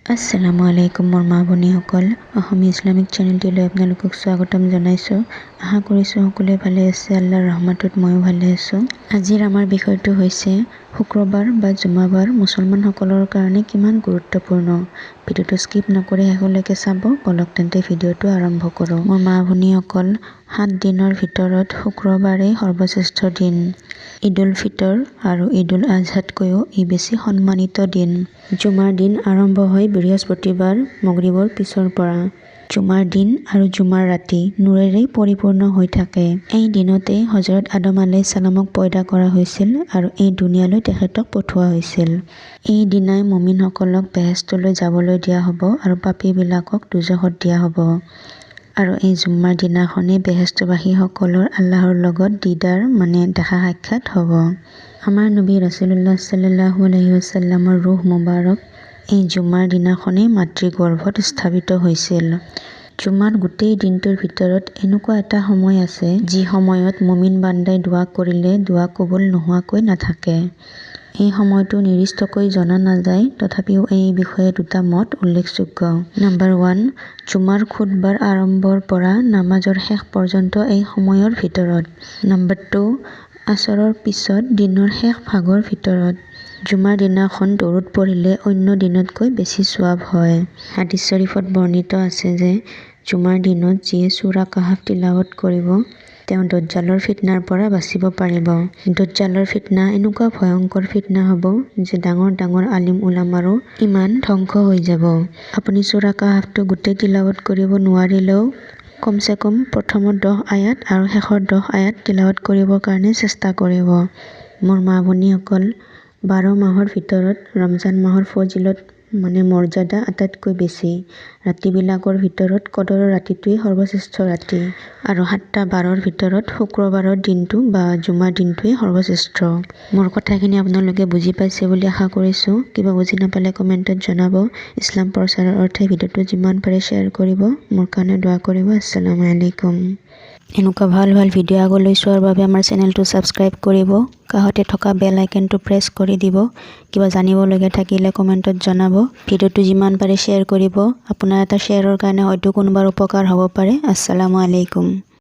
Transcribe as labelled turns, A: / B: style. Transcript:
A: আসসালামু আলাইকুম মোৰ মা ভনীসকল, অসমীয়া ইছলামিক চেনেলটিলৈ আপোনালোকক স্বাগতম জনাইছোঁ। আশা কৰিছোঁ সকলোৱে ভালে আছে। আল্লাহৰ ৰহমতত ময়ো ভালে আছোঁ। আজিৰ আমাৰ বিষয়টো হৈছে শুক্ৰবাৰ বা জুমাবাৰ মুছলমানসকলৰ কাৰণে কিমান গুৰুত্বপূৰ্ণ। ভিডিঅ'টো স্কিপ নকৰি শেষলৈকে চাব। বলক তেন্তে ভিডিঅ'টো আৰম্ভ কৰোঁ। মোৰ মা ভনীসকল, 7 দিনৰ ভিতৰত শুক্ৰবাৰেই সৰ্বশ্ৰেষ্ঠ দিন। ঈদ উল ফিতৰ আৰু ঈদ উল আজহাতকৈও ই বেছি সন্মানিত দিন। জুমাৰ দিন আৰম্ভ হয় বৃহস্পতিবাৰ মগৰিবৰ পিছৰ পৰা। জুমাৰ দিন আৰু জুমাৰ ৰাতি নূৰেৰে পৰিপূৰ্ণ হৈ থাকে। এই দিনতেই হজৰত আদম আলাইহিছ সালামক পয়দা কৰা হৈছিল আৰু এই দুনিয়ালৈ তেখেতক পঠোৱা হৈছিল। এই দিনাই মুমিনসকলক বেহেস্তলৈ যাবলৈ দিয়া হ'ব আৰু পাপীবিলাকক দোজখত দিয়া হ'ব। আৰু এই জুম্মাৰ দিনাখনেই বেহেস্তবাসীসকলৰ আল্লাহৰ লগত দিদাৰ দেখা সাক্ষাৎ হ'ব। আমাৰ নবী ৰাছুলুল্লাহ সাল্লাল্লাহু আলাইহি ওয়াসাল্লামৰ ৰুহ মুবাৰক এই জুম্মাৰ দিনাখনেই মাতৃগৰ্ভত স্থাপিত হৈছিল। জুম্মাৰ গোটেই দিনটোৰ ভিতৰত এনেকুৱা এটা সময় আছে যি সময়ত মুমিন বান্দাই দোৱা কৰিলে দোৱা কবুল নোহোৱাকৈ নাথাকে। এই সময়টো নিৰ্দিষ্টকৈ জনা নাযায়, তথাপিও এই বিষয়ে দুটা মত উল্লেখযোগ্য। নাম্বাৰ 1, জুমাৰ খুতবাৰ আৰম্ভৰ পৰা নামাজৰ শেষ পৰ্যন্ত এই সময়ৰ ভিতৰত। নাম্বাৰ 2, আসৰৰ পিছত দিনৰ শেষ ভাগৰ ভিতৰত। জুমাৰ দিনাখন দৰুদ পঢ়িলে অন্য দিনতকৈ বেছি সৱাব হয়। হাদিছ শৰীফত বৰ্ণিত আছে যে জুমাৰ দিনত যিয়ে সূৰা কাহাফ তিলাৱত কৰিব তেওঁ দজ্জালৰ ফিতনাৰ পৰা বাচিব পাৰিব। দজ্জালৰ ফিতনা এনেকুৱা ভয়ংকৰ ফিতনা হ'ব যে ডাঙৰ ডাঙৰ আলিম উলামাৰো ইমান ধ্বংস হৈ যাব। আপুনি সূৰা কাহাফটো গোটেই তিলাৱত কৰিব নোৱাৰিলেও কমচে কম প্ৰথমৰ 10 আয়াত আৰু শেষৰ 10 আয়াত তিলাৱত কৰিবৰ কাৰণে চেষ্টা কৰিব। মোৰ মা ভনীসকল, 12 মাহৰ ভিতৰত ৰমজান মাহৰ ফজিলত মৰ্যাদা আটাইতকৈ বেছি। ৰাতিবিলাকৰ ভিতৰত কদৰৰ ৰাতিটোৱেই সৰ্বশ্ৰেষ্ঠ ৰাতি আৰু 7টা বাৰৰ ভিতৰত শুক্ৰবাৰৰ দিনটো বা জুমাৰ দিনটোৱেই সৰ্বশ্ৰেষ্ঠ। মোৰ কথাখিনি আপোনালোকে বুজি পাইছে বুলি আশা কৰিছোঁ। কিবা বুজি নাপালে কমেণ্টত জনাব। ইছলাম প্ৰচাৰৰ অৰ্থে ভিডিঅ'টো যিমান পাৰে শ্বেয়াৰ কৰিব। মোৰ কাৰণে দোৱা কৰিব। আসসালামু আলাইকুম। এনেকুৱা ভাল ভাল ভিডিঅ' আগলৈ চোৱাৰ বাবে আমাৰ চেনেলটো ছাবস্ক্ৰাইব কৰিব। কাষতে থকা বেল আইকনটো প্ৰেছ কৰি দিব। কিবা জানিবলগীয়া থাকিলে কমেণ্টত জনাব। ভিডিঅ'টো যিমান পাৰে শ্বেয়াৰ কৰিব। আপোনাৰ এটা শ্বেয়াৰৰ কাৰণে হয়তো কোনোবাৰ উপকাৰ হ'ব পাৰে। আসসালামু আলাইকুম।